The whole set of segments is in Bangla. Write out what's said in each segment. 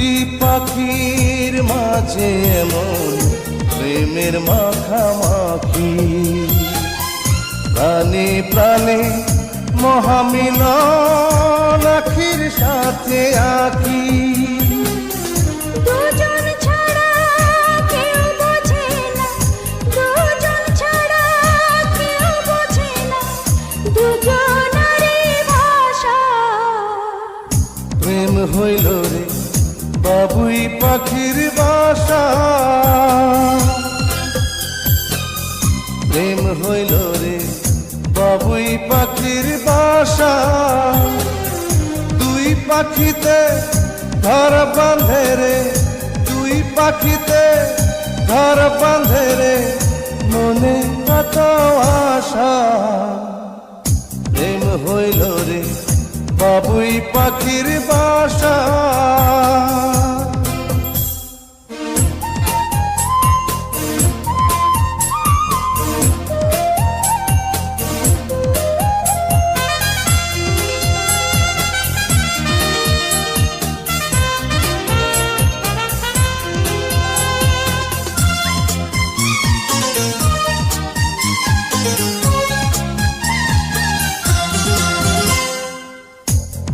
দুটি পাখির মাঝে এমন প্রেমের মাখামাখি, প্রাণে প্রাণে মহামিলন আখির সাথে আখি। দুজন ছাড়া কেউ বোঝে না, দুজন ছাড়া কেউ বোঝে না, দুজনারই ভাষা। প্রেম হইল রে বাবুই পাখির বাসা, প্রেম হইল রে বাবুই পাখির বাসা। দুই পাখিতে ঘর বাঁধে রে, দুই পাখিতে ঘর বাঁধে রে, মনে কত আশা। প্রেম হইল রে বাবুই পাখির বাসা।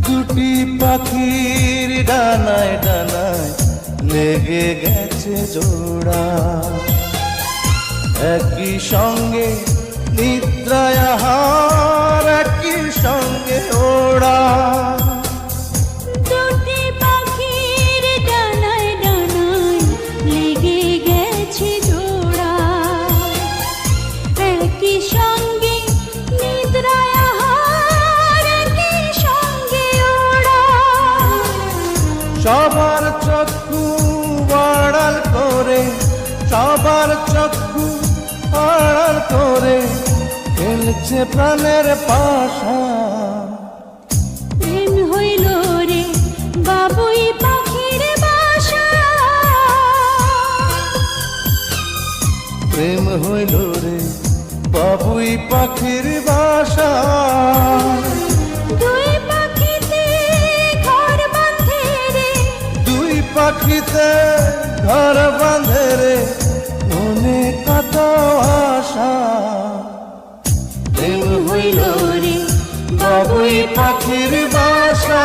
দুটি পাখির ডানায় ডানায় লেগে গেছে জোড়া, একই সঙ্গে নিদ্রায় আহার, একই সঙ্গে ওড়া। দুটি পাখির ডানায় ডানায় লেগে গেছে জোড়া, একই সঙ্গে নিদ্রায় আহার, একই সঙ্গে ওড়া। সবার চক্ষু আড়াল করে, সবার চক্ষু আড়াল করে খেলছে প্রাণের পাশা। প্রেম হইল রে বাবুই পাখির বাসা, প্রেম হইল রে বাবুই পাখির বাসা। দুই পাখিতে ঘর বাঁধে রে, দুই পাখিতে ঘর বাঁধে রে, মনে কত আশা। প্রেম হইল রে বাবুই পাখির বাসা।